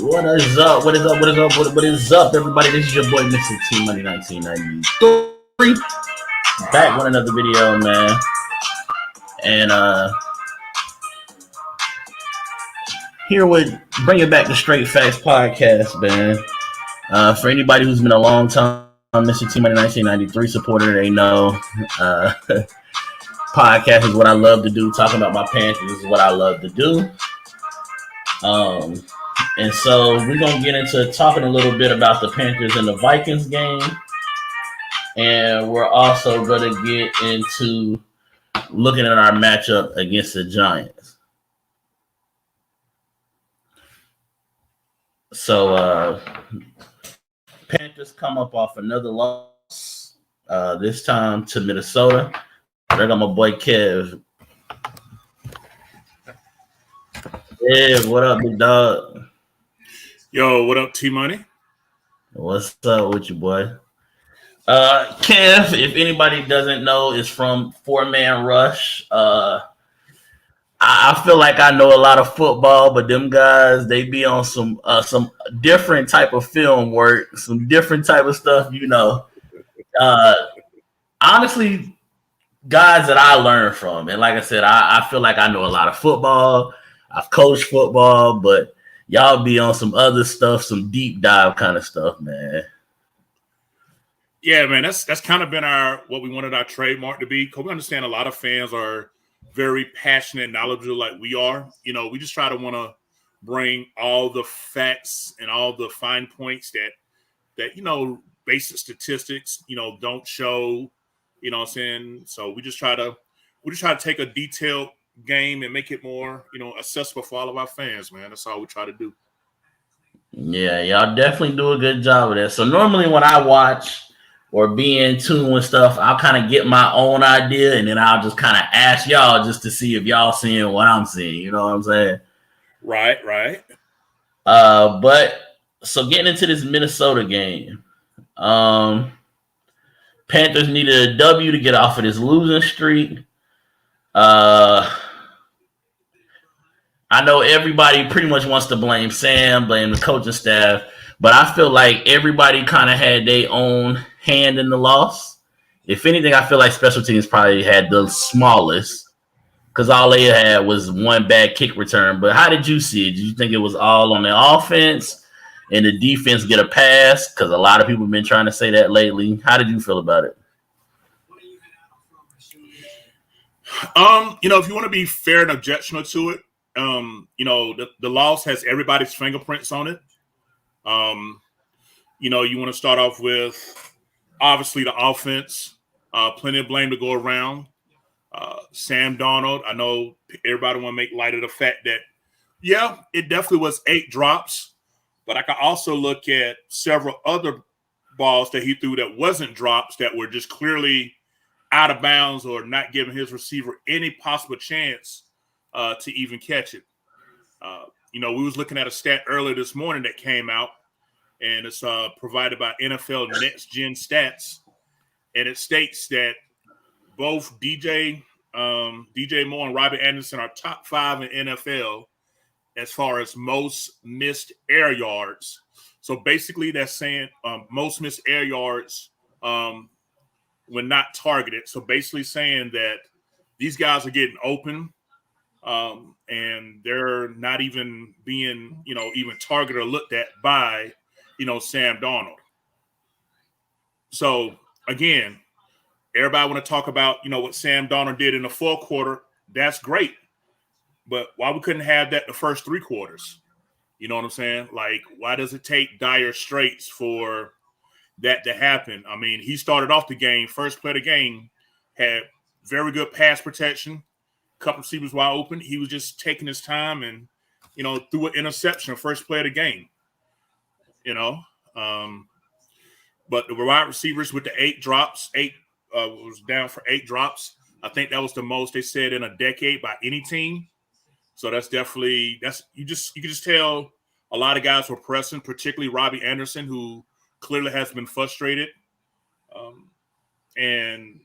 What is up? What is up? What is up? What is up, everybody? This is your boy, Mr. T-Money1993. Back with another video, man. And here with bringing back the Straight Facts podcast, man. For anybody who's been a long time Mr. T-Money1993 supporter, they know podcast is what I love to do. Talking about my Panthers is what I love to do. And so we're going to get into talking a little bit about the Panthers and the Vikings game. And we're also going to get into looking at our matchup against the Giants. So Panthers come up off another loss, this time to Minnesota. I got my boy Kev. Yeah, what up, big dog? Yo, what up, T-Money? What's up with you, boy? Kev, if anybody doesn't know, is from Four Man Rush. I feel like I know a lot of football, but them guys, they be on some different type of film work, some different type of stuff, you know. Honestly, guys that I learned from, and like I said, I feel like I know a lot of football. I've coached football, but y'all be on some other stuff, some deep dive kind of stuff, man. Yeah, man, that's kind of been what we wanted our trademark to be. Because we understand a lot of fans are very passionate and knowledgeable like we are. You know, we just try to want to bring all the facts and all the fine points that you know, basic statistics, you know, don't show. You know what I'm saying? So we just try to take a detailed game and make it more, you know, accessible for all of our fans, man. That's all we try to do. Yeah, y'all definitely do a good job of that. So normally when I watch or be in tune with stuff, I'll kind of get my own idea and then I'll just kind of ask y'all just to see if y'all seeing what I'm seeing. You know what I'm saying? Right. But so getting into this Minnesota game, Panthers needed a W to get off of this losing streak. I know everybody pretty much wants to blame Sam, blame the coaching staff, but I feel like everybody kind of had their own hand in the loss. If anything, I feel like special teams probably had the smallest because all they had was one bad kick return. But how did you see it? Did you think it was all on the offense and the defense get a pass? Because a lot of people have been trying to say that lately. How did you feel about it? You know, if you want to be fair and objectionable to it, you know, the loss has everybody's fingerprints on it. You know, you want to start off with obviously the offense, plenty of blame to go around. Sam Darnold, I know everybody want to make light of the fact that, yeah, it definitely was 8 drops, but I can also look at several other balls that he threw that wasn't drops that were just clearly out of bounds or not giving his receiver any possible chance to even catch it. You know, we was looking at a stat earlier this morning that came out, and it's provided by NFL Next Gen Stats, and it states that both DJ Moore and Robbie Anderson are top 5 in NFL as far as most missed air yards. So basically, that's saying most missed air yards when not targeted. So basically saying that these guys are getting open. And they're not even being, you know, even targeted or looked at by, you know, Sam Darnold. So again, everybody want to talk about, you know, what Sam Darnold did in the fourth quarter. That's great, but why we couldn't have that the first 3 quarters? You know what I'm saying? Like, why does it take dire straits for that to happen? I mean, he started off the game, first play of the game, had very good pass protection. Couple receivers wide open. He was just taking his time and, you know, threw an interception first play of the game. You know, but the wide receivers with the 8 drops, was down for 8 drops. I think that was the most they said in a decade by any team. So that's definitely you can just tell a lot of guys were pressing, particularly Robbie Anderson, who clearly has been frustrated, and.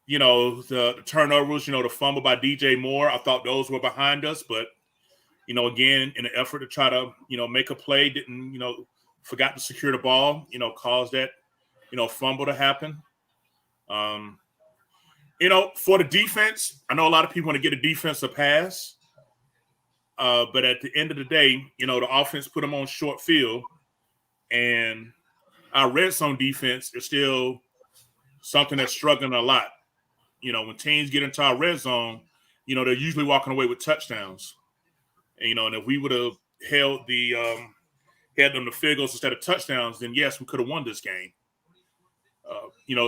You know, the turnovers, you know, the fumble by DJ Moore, I thought those were behind us. But again, in an effort to try to, make a play, didn't, forgot to secure the ball, caused that, fumble to happen. For the defense, I know a lot of people want to get a defense a pass. But at the end of the day, the offense put them on short field, and our red zone defense is still something that's struggling a lot. When teams get into our red zone, they're usually walking away with touchdowns. And if we would have held them to field goals instead of touchdowns, then yes, we could have won this game.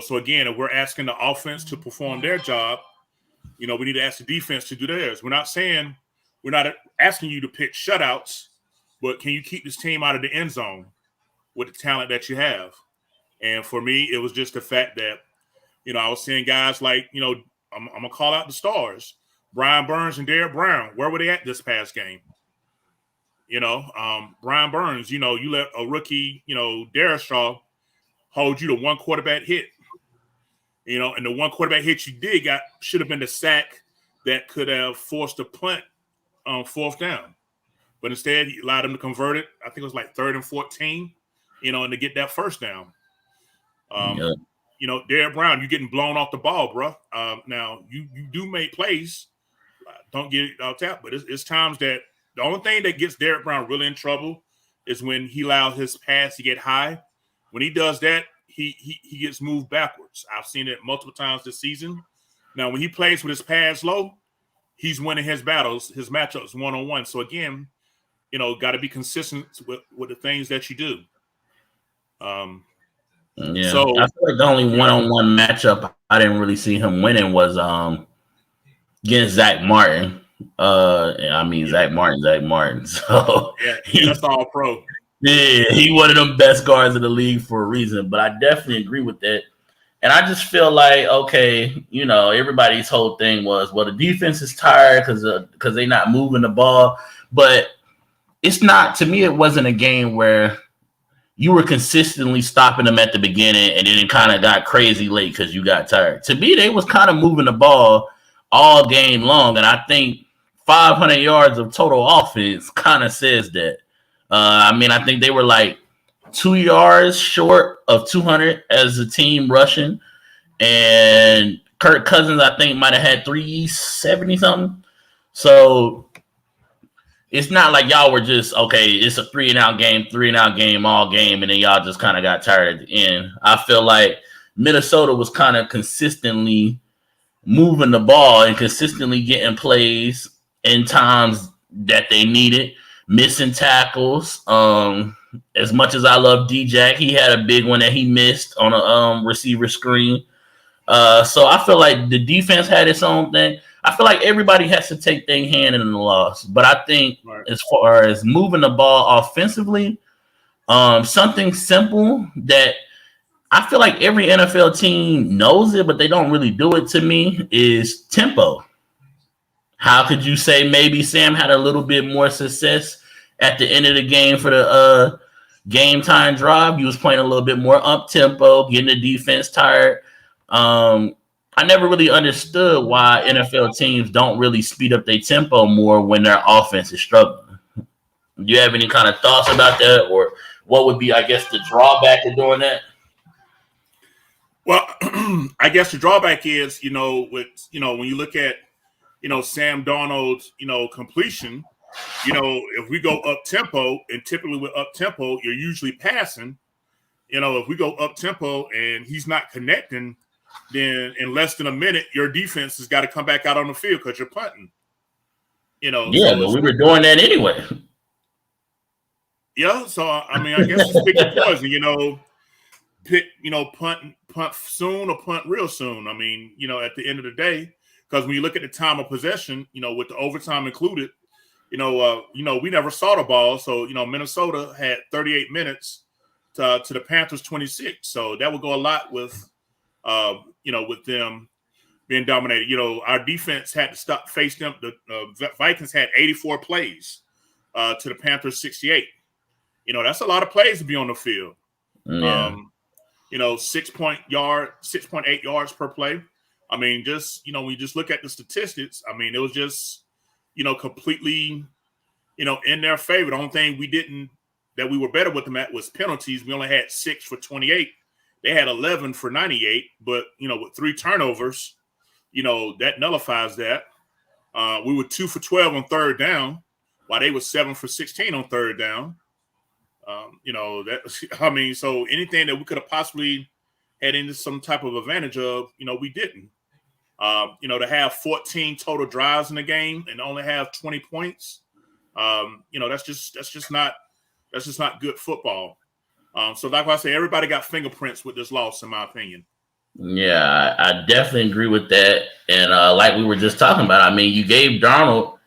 So again, if we're asking the offense to perform their job, we need to ask the defense to do theirs. We're not asking you to pick shutouts, but can you keep this team out of the end zone with the talent that you have? And for me, it was just the fact that, I was seeing guys like, I'm going to call out the stars, Brian Burns and Derek Brown. Where were they at this past game? Brian Burns, you let a rookie, Darren Shaw hold you to one quarterback hit. And the one quarterback hit you did should have been the sack that could have forced a punt on 4th down. But instead, he allowed him to convert it. I think it was like 3rd and 14, and to get that 1st down. Derek Brown, you're getting blown off the ball, bro. Now, you do make plays. Don't get it out tap, but it's times that the only thing that gets Derek Brown really in trouble is when he allows his pass to get high. When he does that, he gets moved backwards. I've seen it multiple times this season. Now, when he plays with his pads low, he's winning his battles, his matchups one-on-one. So, again, got to be consistent with the things that you do. So I feel like the only one-on-one matchup I didn't really see him winning was against Zach Martin. Zach Martin. So that's all pro. Yeah, he one of them best guards in the league for a reason. But I definitely agree with that. And I just feel like, okay, everybody's whole thing was, well, the defense is tired because they're not moving the ball. But it's not, to me, it wasn't a game where you were consistently stopping them at the beginning and then it kind of got crazy late because you got tired. To me, they was kind of moving the ball all game long. And I think 500 yards of total offense kind of says that. I think they were like 2 yards short of 200 as a team rushing. And Kirk Cousins, I think, might have had 370 something. So it's not like y'all were just, okay, it's a 3-and-out game all game, and then y'all just kind of got tired at the end. I feel like Minnesota was kind of consistently moving the ball and consistently getting plays in times that they needed, missing tackles. As much as I love D-Jack, he had a big one that he missed on a receiver screen. So I feel like the defense had its own thing. I feel like everybody has to take their hand in the loss. But I think as far as moving the ball offensively, something simple that I feel like every NFL team knows it, but they don't really do it to me is tempo. How could you say maybe Sam had a little bit more success at the end of the game for the game time drive? He was playing a little bit more up tempo, getting the defense tired. I never really understood why NFL teams don't really speed up their tempo more when their offense is struggling. Do you have any kind of thoughts about that, or what would be, I guess, the drawback of doing that? Well, I guess the drawback is, when you look at, Sam Darnold's, completion, if we go up tempo, and typically with up tempo, you're usually passing. If we go up tempo and he's not connecting, then in less than a minute, your defense has got to come back out on the field because you're punting. Yeah, but we were doing that anyway. Yeah, so I guess it's pick your poison. Punt soon or punt real soon. At the end of the day, because when you look at the time of possession, with the overtime included, we never saw the ball. So Minnesota had 38 minutes to the Panthers 26. So that would go a lot with with them being dominated. Our defense had to face them. The Vikings had 84 plays to the Panthers 68. That's a lot of plays to be on the field. Yeah. 6.8 yards per play. When you just look at the statistics, it was just, completely, in their favor. The only thing that we were better with them at was penalties. We only had 6 for 28. They had 11 for 98, but with 3 turnovers, that nullifies that. We were 2 for 12 on third down, while they were 7 for 16 on third down. So anything that we could have possibly had into some type of advantage of, we didn't. To have 14 total drives in the game and only have 20 points, that's just not good football. So like I say, everybody got fingerprints with this loss, in my opinion. Yeah, I definitely agree with that. And like we were just talking about, I mean, you gave Darnold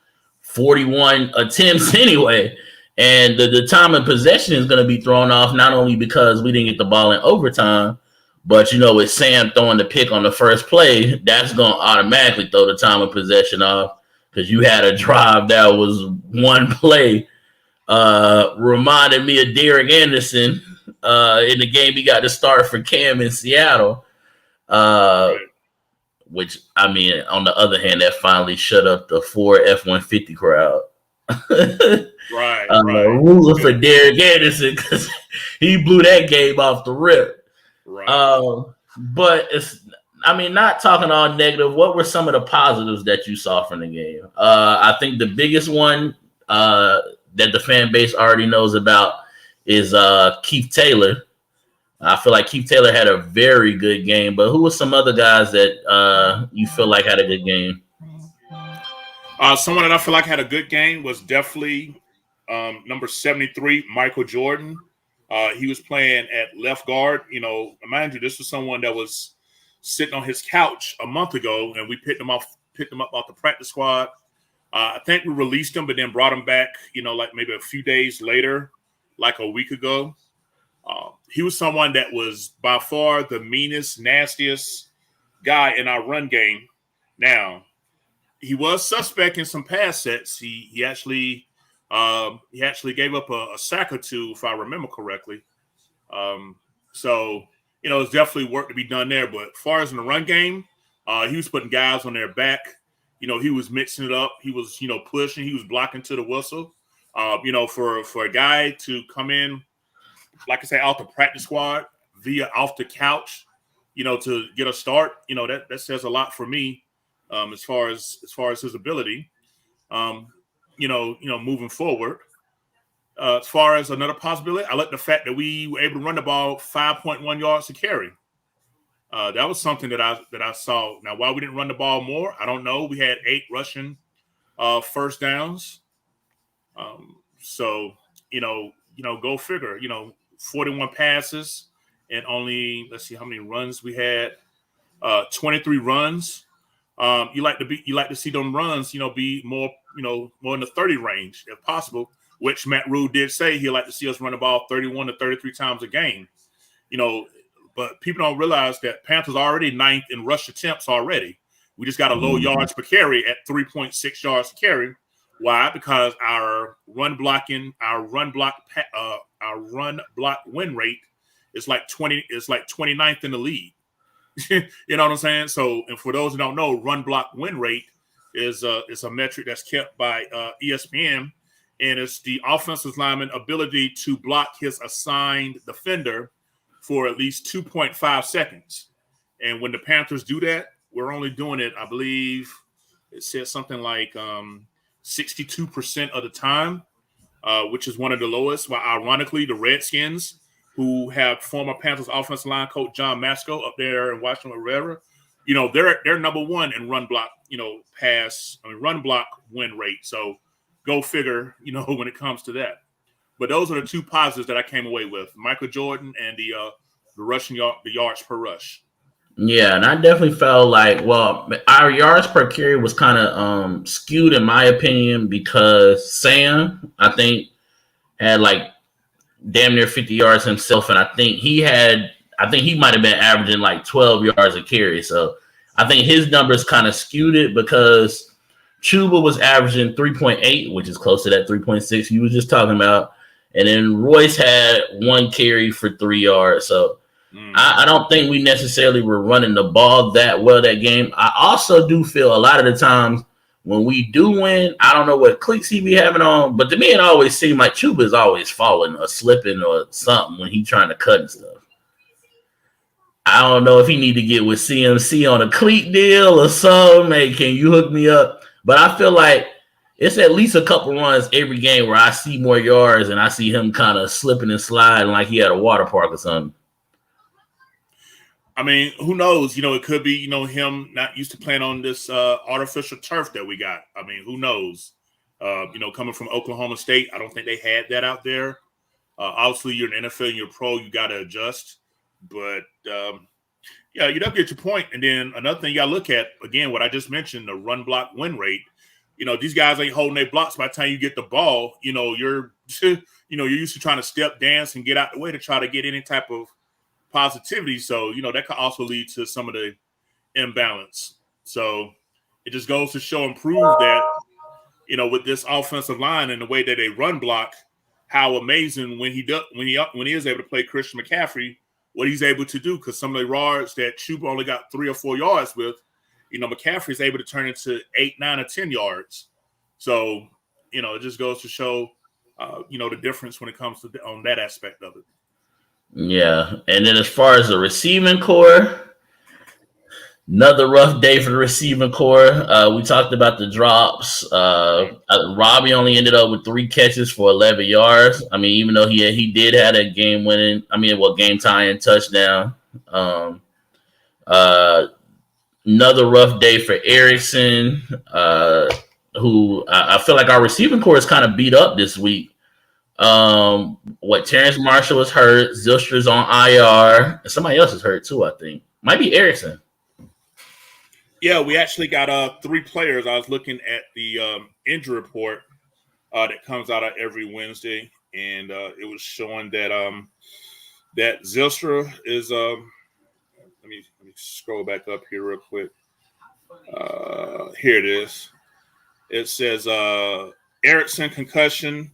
41 attempts anyway. And the time of possession is going to be thrown off, not only because we didn't get the ball in overtime, but, with Sam throwing the pick on the first play, that's going to automatically throw the time of possession off because you had a drive that was one play. Reminded me of Derek Anderson in the game he got to start for Cam in Seattle. Which, I mean, on the other hand, that finally shut up the Ford F-150 crowd. Right. Ruler for Derek Anderson because he blew that game off the rip. Right. But not talking all negative. What were some of the positives that you saw from the game? I think the biggest one that the fan base already knows about is Keith Taylor. I feel like Keith Taylor had a very good game, but who were some other guys that you feel like had a good game? Someone that I feel like had a good game was definitely number 73, Michael Jordan. He was playing at left guard. Mind you, this was someone that was sitting on his couch a month ago, and we picked him up off the practice squad. I think we released him, but then brought him back, like maybe a few days later, like a week ago. He was someone that was by far the meanest, nastiest guy in our run game. Now, he was suspect in some pass sets. He actually gave up a sack or two, if I remember correctly. So there's definitely work to be done there. But as far as in the run game, he was putting guys on their back. He was mixing it up. He was pushing. He was blocking to the whistle. For a guy to come in, like I say, off the practice squad via off the couch, to get a start, that says a lot for me. As far as his ability, moving forward. As far as another possibility, I like the fact that we were able to run the ball 5.1 yards to carry. That was something that I saw. Now, why we didn't run the ball more, I don't know. We had 8 rushing first downs. So go figure. 41 passes and only, let's see how many runs we had. 23 runs. You like to see them runs, be more in the 30 range if possible, which Matt Rule did say he'd like to see us run the ball 31 to 33 times a game. But people don't realize that Panthers are already 9th in rush attempts already. We just got a low yards per carry at 3.6 yards to carry. Why? Because our run block win rate is like 29th in the league. You know what I'm saying? So, and for those who don't know, run block win rate is a metric that's kept by ESPN, and it's the offensive lineman ability to block his assigned defender for at least 2.5 seconds. And when the Panthers do that, we're only doing it, I believe it says something like 62% of the time, which is one of the lowest. While ironically, the Redskins, who have former Panthers offensive line coach John Masco up there in Washington or wherever, they're number 1 in run block, run block win rate. So go figure, when it comes to that. But those are the 2 positives that I came away with: Michael Jordan and the rushing the yards per rush. Yeah, and I definitely felt like, our yards per carry was kind of skewed in my opinion because Sam, I think, had like damn near 50 yards himself, and I think he might have been averaging like 12 yards a carry. So I think his numbers kind of skewed it because Chuba was averaging 3.8, which is close to that 3.6 you were just talking about. And then Royce had 1 carry for 3 yards. So I don't think we necessarily were running the ball that well that game. I also do feel a lot of the times when we do win, I don't know what clicks he be having on, but to me, it always seemed like Chuba is always falling or slipping or something when he's trying to cut and stuff. I don't know if he need to get with CMC on a cleat deal or something. Hey, can you hook me up? But I feel like it's at least a couple runs every game where I see more yards and I see him kind of slipping and sliding like he had a water park or something. I mean, who knows? It could be, him not used to playing on this artificial turf that we got. I mean, who knows? Coming from Oklahoma State, I don't think they had that out there. Obviously, you're an NFL and you're a pro, you got to adjust. But, yeah, you don't get your point. And then another thing you got to look at, again, what I just mentioned, the run block win rate. These guys ain't holding their blocks by the time you get the ball. You're used to trying to step, dance, and get out the way to try to get any type of positivity. So, that could also lead to some of the imbalance. So it just goes to show and prove that, with this offensive line and the way that they run block, how amazing when he is able to play Christian McCaffrey, what he's able to do. Because some of the yards that Chuba only got 3 or 4 yards with, McCaffrey is able to turn into 8, 9, or 10 yards. So, it just goes to show, the difference when it comes to on that aspect of it. Yeah. And then as far as the receiving core, another rough day for the receiving core. We talked about the drops. Robbie only ended up with 3 catches for 11 yards. I mean, even though he did have a game tying touchdown. Another rough day for Erickson, who I feel like our receiving core is kind of beat up this week. Terrence Marshall was hurt. Zylstra's on IR. And somebody else is hurt too, I think. Might be Erickson. Yeah, we actually got 3 players. I was looking at the injury report that comes out every Wednesday, and it was showing that that Zylstra is let me scroll back up here real quick. Here it is. It says Erickson concussion,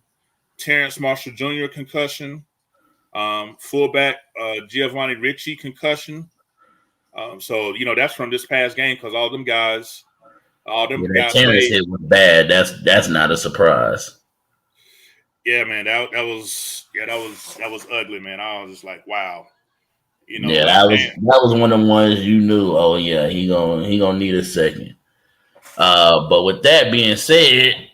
Terrence Marshall Jr. concussion, fullback Giovanni Ricci concussion. So that's from this past game because all them guys Terrence hit was bad. That's not a surprise. Yeah, man, that was ugly, man. I was just like, wow. That was one of the ones you knew. Oh yeah, he gonna need a second. But with that being said,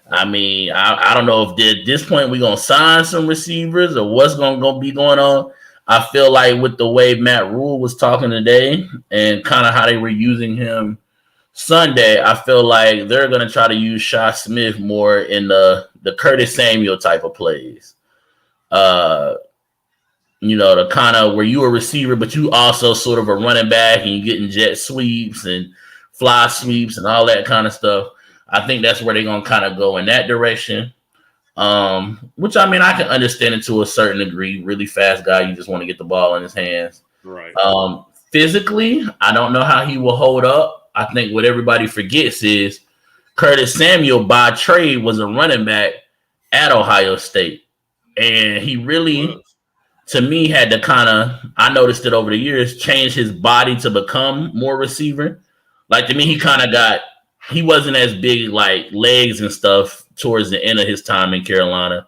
I mean, I don't know if at this point we're gonna sign some receivers or what's gonna be going on. I feel like with the way Matt Rule was talking today and kind of how they were using him Sunday, I feel like they're gonna try to use Shaw Smith more in the Curtis Samuel type of plays. The kind of where you a receiver, but you also sort of a running back and you getting jet sweeps and fly sweeps and all that kind of stuff. I think that's where they're going to kind of go in that direction. Which, I mean, I can understand it to a certain degree. Really fast guy, you just want to get the ball in his hands. Right. Physically, I don't know how he will hold up. I think what everybody forgets is Curtis Samuel by trade was a running back at Ohio State. And he really, to me, had to kind of, I noticed it over the years, change his body to become more receiver. Like, to me, he wasn't as big, like, legs and stuff towards the end of his time in Carolina.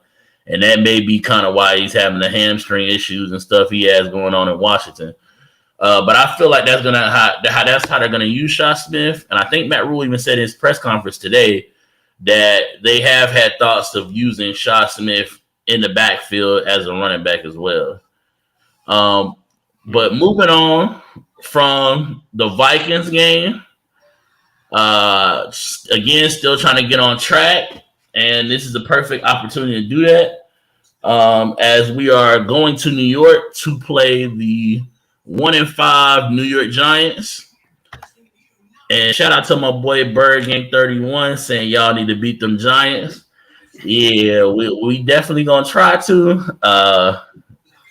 And that may be kind of why he's having the hamstring issues and stuff he has going on in Washington. But I feel like that's how they're gonna use Shaw Smith. And I think Matt Rule even said in his press conference today that they have had thoughts of using Shaw Smith in the backfield as a running back as well. But moving on from the Vikings game, again, still trying to get on track, and this is the perfect opportunity to do that. As we are going to New York to play the 1-5 New York Giants. And shout out to my boy Bird Gang 31 saying y'all need to beat them Giants. Yeah, we definitely gonna try to.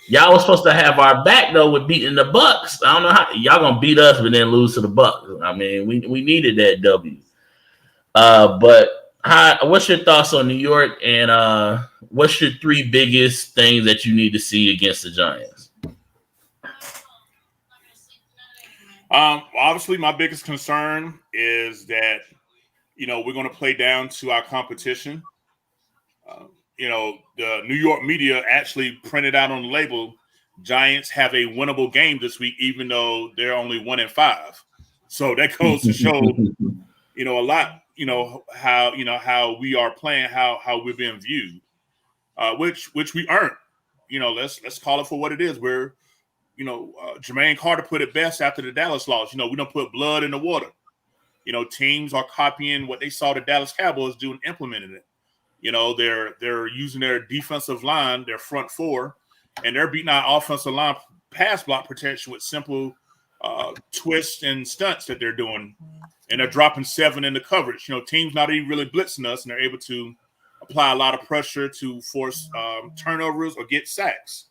Y'all was supposed to have our back though with beating the Bucks. I don't know how y'all gonna beat us but then lose to the Bucks. I mean, we needed that W. But what's your thoughts on New York, and what's your 3 biggest things that you need to see against the Giants? Obviously, my biggest concern is that we're going to play down to our competition. The New York media actually printed out on the label, Giants have a winnable game this week, even though they're only 1-5. So that goes to show, a lot, how we are playing, how we're being viewed, which we earned. Let's call it for what it is. We're, Jermaine Carter put it best after the Dallas loss. We don't put blood in the water. Teams are copying what they saw the Dallas Cowboys do and implementing it. They're using their defensive line, their front four, and they're beating our offensive line pass block protection with simple twists and stunts that they're doing. And they're dropping 7 in the coverage. Teams not even really blitzing us, and they're able to apply a lot of pressure to force turnovers or get sacks.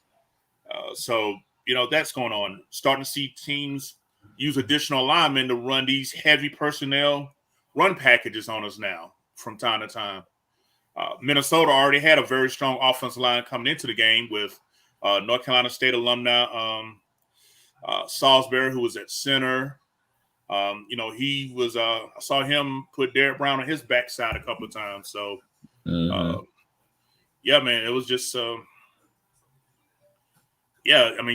So that's going on. Starting to see teams use additional linemen to run these heavy personnel run packages on us now from time to time. Minnesota already had a very strong offensive line coming into the game with North Carolina State alumni Salisbury, who was at center. He was. I saw him put Derek Brown on his backside a couple of times. So, yeah, man, it was just.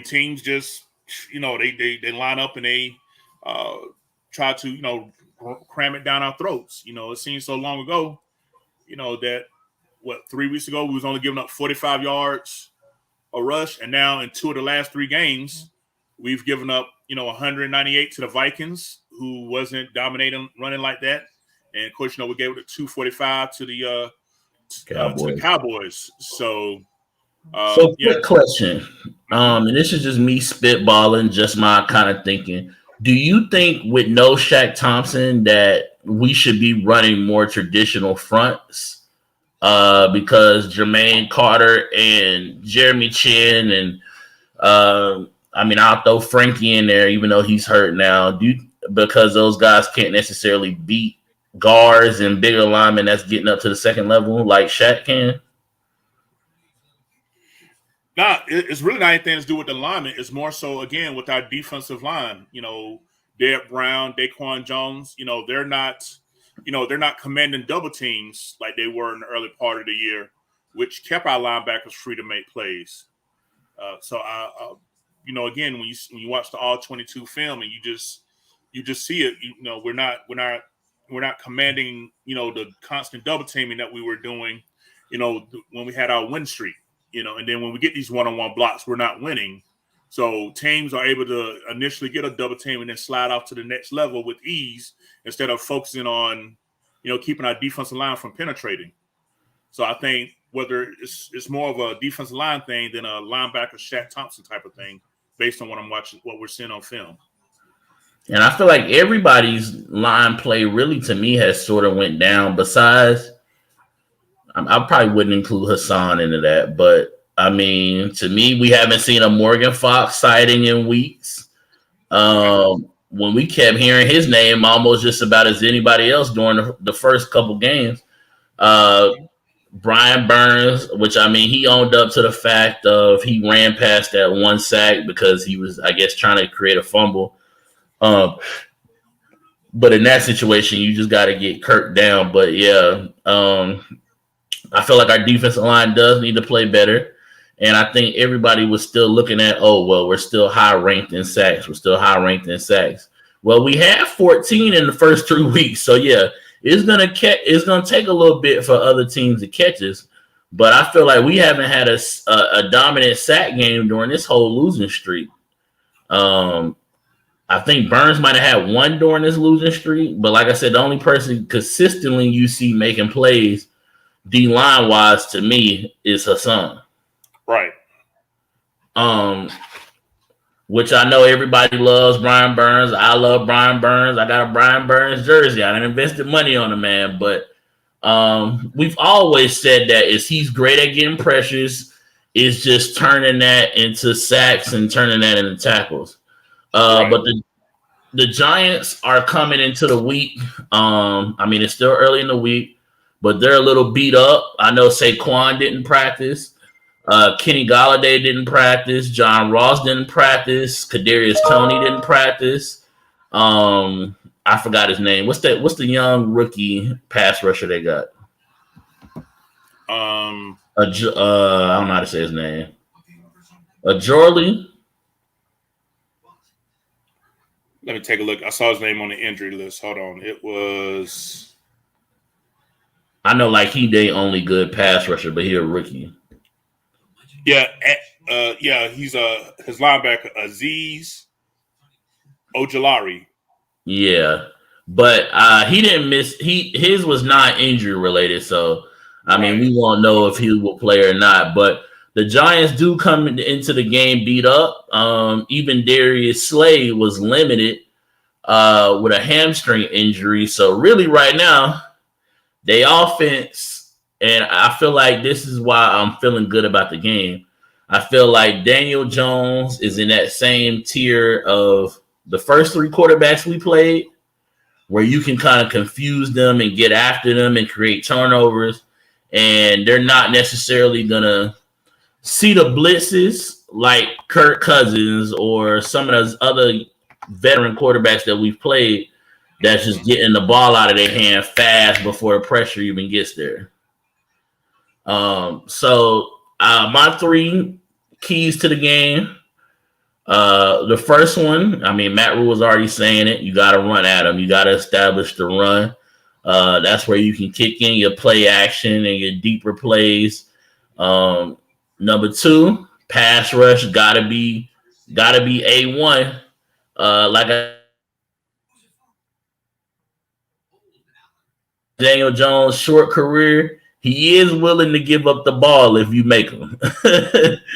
Teams just, they line up and they try to, cram it down our throats. It seems so long ago, that 3 weeks ago we was only giving up 45 yards a rush, and now in 2 of the last 3 games we've given up 198 to the Vikings, who wasn't dominating running like that, and of course we gave it 245 to the Cowboys. So quick question, and this is just me spitballing, just my kind of thinking. Do you think with no Shaq Thompson that we should be running more traditional fronts? Because Jermaine Carter and Jeremy Chin and I'll throw Frankie in there, even though he's hurt now. Because those guys can't necessarily beat guards and bigger linemen that's getting up to the second level like Shaq can? Nah, it's really not anything to do with the linemen. It's more so, again, with our defensive line. Derek Brown, Daquan Jones, they're not commanding double teams like they were in the early part of the year, which kept our linebackers free to make plays. Again, when you watch the all 22 film and you just see it, we're not commanding, the constant double teaming that we were doing, when we had our win streak, and then when we get these one-on-one blocks, we're not winning. So teams are able to initially get a double team and then slide off to the next level with ease instead of focusing on, keeping our defensive line from penetrating. So I think whether it's more of a defensive line thing than a linebacker Shaq Thompson type of thing, based on what I'm watching, what we're seeing on film. And I feel like everybody's line play really, to me, has sort of went down. Besides, I probably wouldn't include Hassan into that, but to me, we haven't seen a Morgan Fox sighting in weeks. When we kept hearing his name almost just about as anybody else during the first couple games. Brian Burns, which he owned up to the fact of he ran past that 1 sack because he was, I guess, trying to create a fumble. But in that situation, you just got to get Kirk down. But yeah, I feel like our defensive line does need to play better. And I think everybody was still looking at, we're still high ranked in sacks. Well, we had 14 in the first 3 weeks. So yeah, it's gonna take a little bit for other teams to catch us. But I feel like we haven't had a dominant sack game during this whole losing streak. I think Burns might have had 1 during this losing streak. But like I said, the only person consistently you see making plays D-line wise to me is Hassan. Right. Which I know everybody loves Brian Burns. I love Brian Burns. I got a Brian Burns jersey. I done invested money on the man, but we've always said that he's great at getting pressures. It's just turning that into sacks and turning that into tackles. Right. But the Giants are coming into the week. It's still early in the week, but they're a little beat up. I know Saquon didn't practice. Kenny Golladay didn't practice. John Ross didn't practice. Kadarius Toney didn't practice. I forgot his name. What's the young rookie pass rusher they got? I don't know how to say his name. Jorley. Let me take a look. I saw his name on the injury list. Hold on. It was. I know, like he they only good pass rusher, but he a rookie. Yeah, he's his linebacker Azeez Ojulari. Yeah, but he didn't miss. His was not injury related, so I mean we won't know if he will play or not. But the Giants do come into the game beat up. Even Darius Slay was limited with a hamstring injury. So really, right now, they offense, and I feel like this is why I'm feeling good about the game. I feel like Daniel Jones is in that same tier of the first three quarterbacks we played, where you can kind of confuse them and get after them and create turnovers, and they're not necessarily gonna see the blitzes like Kirk Cousins or some of those other veteran quarterbacks that we've played that's just getting the ball out of their hand fast before the pressure even gets there. So my three keys to the game. The first one, I mean, Matt Rule was already saying it. You got to run at them. You got to establish the run. That's where you can kick in your play action and your deeper plays. Number two, pass rush gotta be A1. Like Daniel Jones' short career, he is willing to give up the ball if you make him.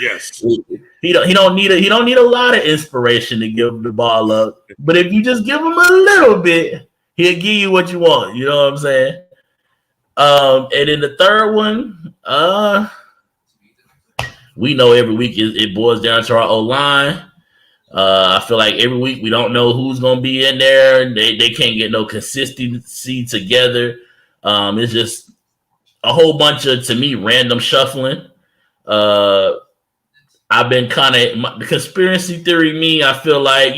Yes. He don't need a lot of inspiration to give the ball up. But if you just give him a little bit, he'll give you what you want. You know what I'm saying? And then the third one, we know every week it boils down to our O-line. I feel like every week we don't know who's going to be in there. They can't get no consistency together. It's just a whole bunch of, to me, random shuffling. I've been kind of, the conspiracy theory me, I feel like,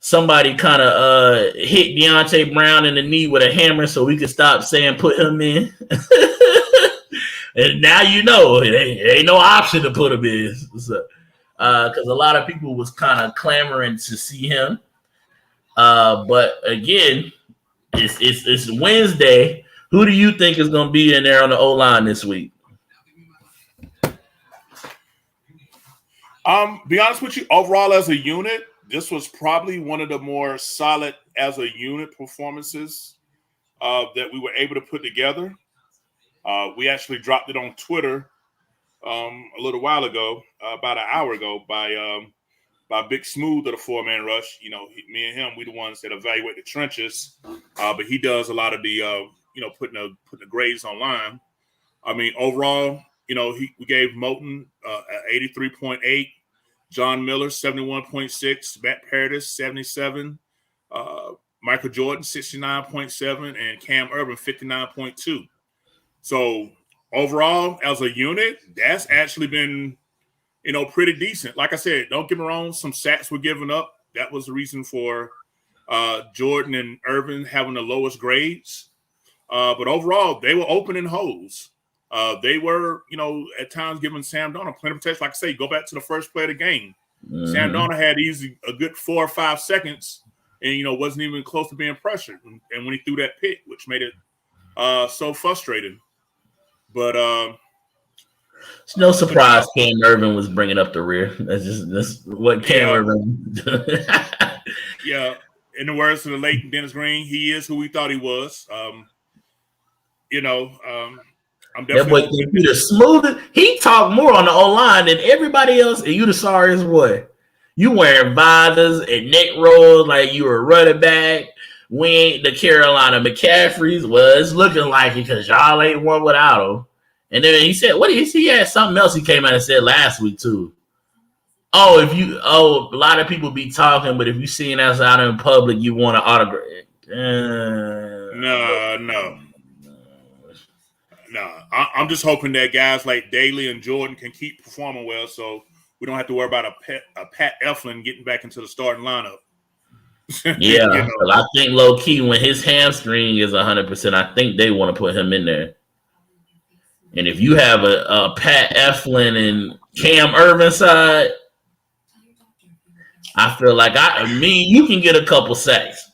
somebody kind of hit Deontay Brown in the knee with a hammer so we could stop saying put him in. And now it ain't no option to put him in. So, because a lot of people was kind of clamoring to see him. But again, it's Wednesday. Who do you think is going to be in there on the O-line this week? Be honest with you, overall as a unit, this was probably one of the more solid as a unit performances that we were able to put together. We actually dropped it on Twitter a little while ago, about an hour ago, by Big Smooth of the four-man rush. Me and him, we the ones that evaluate the trenches, but he does a lot of the putting the grades online. I mean, overall, we gave Moten 83.8, John Miller 71.6, Matt Paradis 77, Michael Jordan 69.7, and Cam Urban 59.2. So overall, as a unit, that's actually been pretty decent. Like I said, don't get me wrong, some sacks were given up. That was the reason for Jordan and Urban having the lowest grades. But overall, they were opening holes. They were, at times giving Sam Darnold plenty of protection. Like I say, go back to the first play of the game. Mm-hmm. Sam Darnold had a good 4 or 5 seconds and, wasn't even close to being pressured. And when he threw that pick, which made it so frustrating. But it's no surprise Cam Irvin was bringing up the rear. That's what Cam Irvin. Yeah. In the words of the late Dennis Green, he is who we thought he was. I'm definitely. That boy can be the smoothest. He talked more on the O-line than everybody else. And you the sorriest boy. You wearing visors and neck rolls like you were running back. We ain't the Carolina McCaffreys. Well, it's looking like it because y'all ain't won without him. And then he said, he had something else he came out and said last week too. A lot of people be talking, but if you seen us out in public, you want an autograph. No. I'm just hoping that guys like Daly and Jordan can keep performing well, so we don't have to worry about a Pat Eflin getting back into the starting lineup. Yeah, I think low key when his hamstring is 100%, I think they want to put him in there. And if you have a Pat Eflin and Cam Irvin side, I feel like you can get a couple sacks.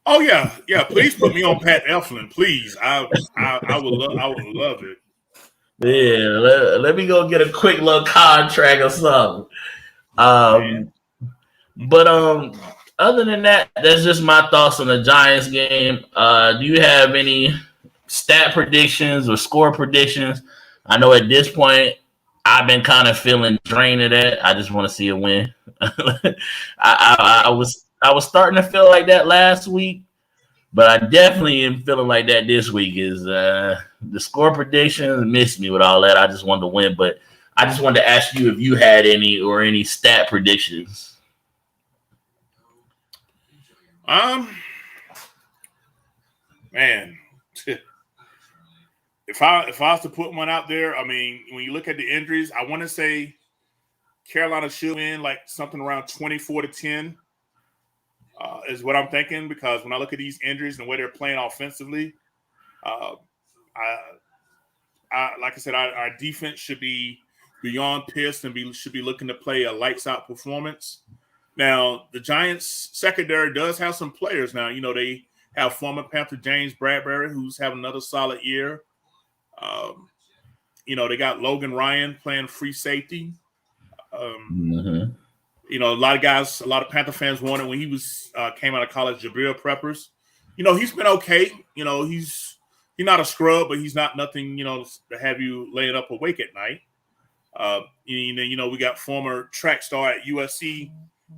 Oh yeah. Please put me on Pat Eflin, please. I would love it. Yeah, let me go get a quick little contract or something. But other than that, that's just my thoughts on the Giants game. Do you have any stat predictions or score predictions? I know at this point I've been kind of feeling drained of that. I just want to see a win. I was starting to feel like that last week, but I definitely am feeling like that this week. Is the score predictions missed me with all that. I just wanted to win, but I just wanted to ask you if you had any stat predictions. Man, if I was to put one out there, I mean, when you look at the injuries, I want to say Carolina should win like something around 24-10 is what I'm thinking, because when I look at these injuries and the way they're playing offensively, I like I said, our defense should be beyond pissed and should be looking to play a lights out performance. Now, the Giants secondary does have some players now. You know, they have former Panther James Bradbury, who's having another solid year. You know, they got Logan Ryan playing free safety. You know, a lot of Panther fans wanted when he came out of college, Jabril Peppers. You know, he's been okay. You know, he's not a scrub, but he's not nothing, you know, to have you laying up awake at night. You know, we got former track star at USC,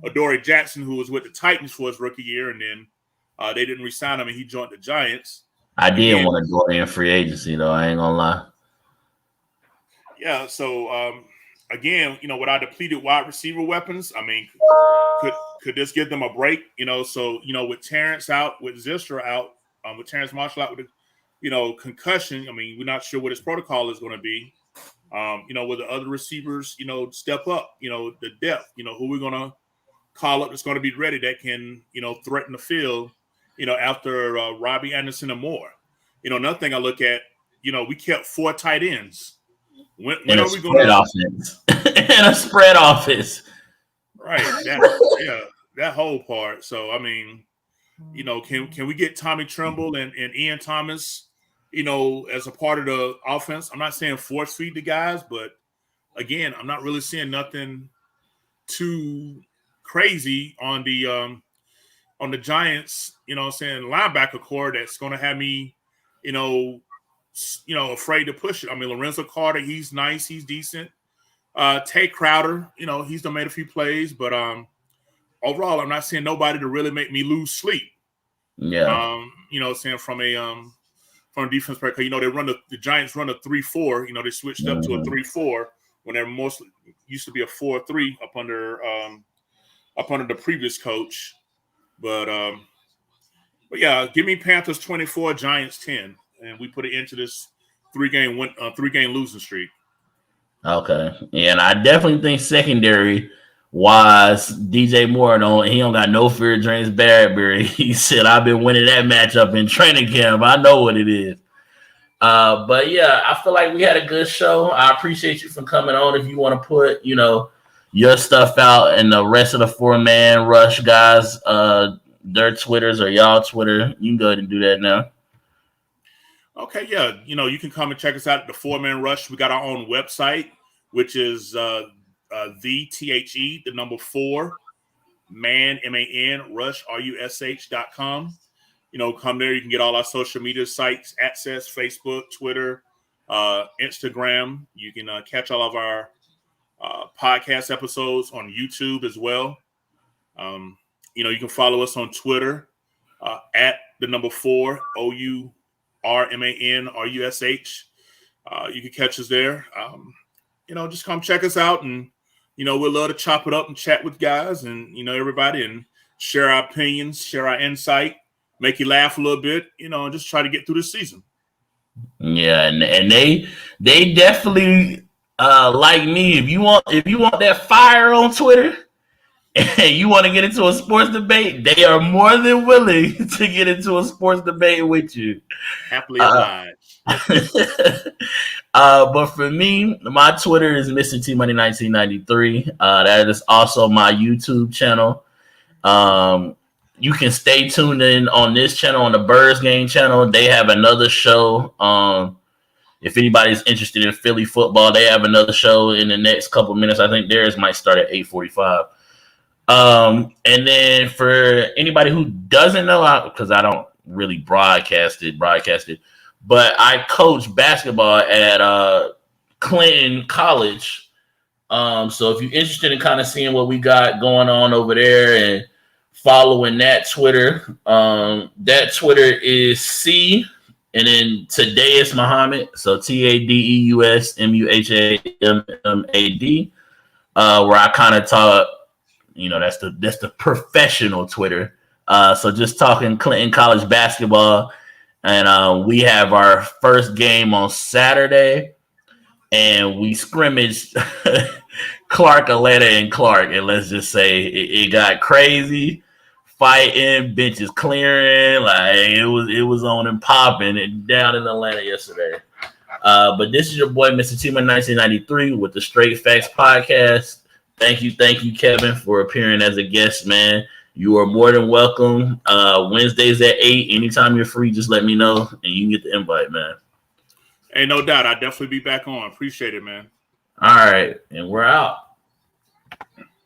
Adoree Jackson, who was with the Titans for his rookie year, and then they didn't re-sign him, and he joined the Giants. I did want to go in free agency, though. I ain't gonna lie. Yeah, so again, you know, with our depleted wide receiver weapons, I mean, could this give them a break? You know, so you know, with Terrence out, with Zistra out, with Terrence Marshall out with concussion. I mean, we're not sure what his protocol is going to be. You know, with the other receivers, you know, step up. You know, the depth. You know, who we're going to call up that's going to be ready that can, you know, threaten the field, you know, after Robbie Anderson and more. You know, another thing I look at, you know, we kept 4 tight ends. When are we going to offense? In a spread offense. Right. That whole part. So, I mean, you know, can we get Tommy Tremble and Ian Thomas, you know, as a part of the offense? I'm not saying force feed the guys, but again, I'm not really seeing nothing too crazy on the Giants, you know, saying linebacker core that's going to have me, you know, afraid to push it. I mean, Lorenzo Carter, he's nice, he's decent. Tay Crowder, you know, he's done made a few plays, but overall, I'm not seeing nobody to really make me lose sleep. Yeah. You know, saying from a defense perspective, you know, the Giants run a 3-4. You know, they switched up to a 3-4 when they're mostly used to be a 4-3 up under the previous coach. But yeah, give me Panthers 24, Giants 10, and we put it into this 3-game losing streak. Okay. And I definitely think secondary wise, DJ Moore he don't got no fear of James Bradbury. He said, I've been winning that matchup in training camp. I know what it is. But yeah, I feel like we had a good show. I appreciate you for coming on. If you want to put, you know, your stuff out and the rest of the 4-man rush guys, their Twitters or y'all Twitter, you can go ahead and do that now. Okay, yeah. You know, you can come and check us out at the 4-man rush. We got our own website, which is the number 4 man MAN rush RUSH.com. You know, come there. You can get all our social media sites access: Facebook, Twitter, Instagram. You can catch all of our podcast episodes on YouTube as well. You know, you can follow us on Twitter at the number 4 OURMAN RUSH. You can catch us there. You know, just come check us out, and you know, we'd love to chop it up and chat with guys and, you know, everybody, and share our opinions, share our insight, make you laugh a little bit, you know, and just try to get through the season. Yeah, and they definitely like me. If you want that fire on Twitter and you want to get into a sports debate, they are more than willing to get into a sports debate with you. Happily obliged. But for me, my Twitter is MrTMoney1993. That is also my YouTube channel. You can stay tuned in on this channel, on the Birds Game channel. They have another show. If anybody's interested in Philly football, they have another show in the next couple minutes. I think theirs might start at 8:45. And then for anybody who doesn't know, because I don't really broadcast it, but I coach basketball at Clinton College. So if you're interested in kind of seeing what we got going on over there and following that Twitter is C, and then today it's Muhammad. So TADEUSMUHAMMAD, where I kind of talk. That's the professional Twitter. So just talking Clinton College basketball, and we have our first game on Saturday, and we scrimmaged Clark, Atlanta, and Clark, and let's just say it got crazy, fighting, benches clearing, like it was on and popping and down in Atlanta yesterday. But this is your boy, MrTMoney1993, with the Straight Facts Podcast. Thank you, Kevin, for appearing as a guest, man. You are more than welcome. Wednesdays at 8. Anytime you're free, just let me know, and you can get the invite, man. Hey, no doubt. I'll definitely be back on. Appreciate it, man. All right, and we're out.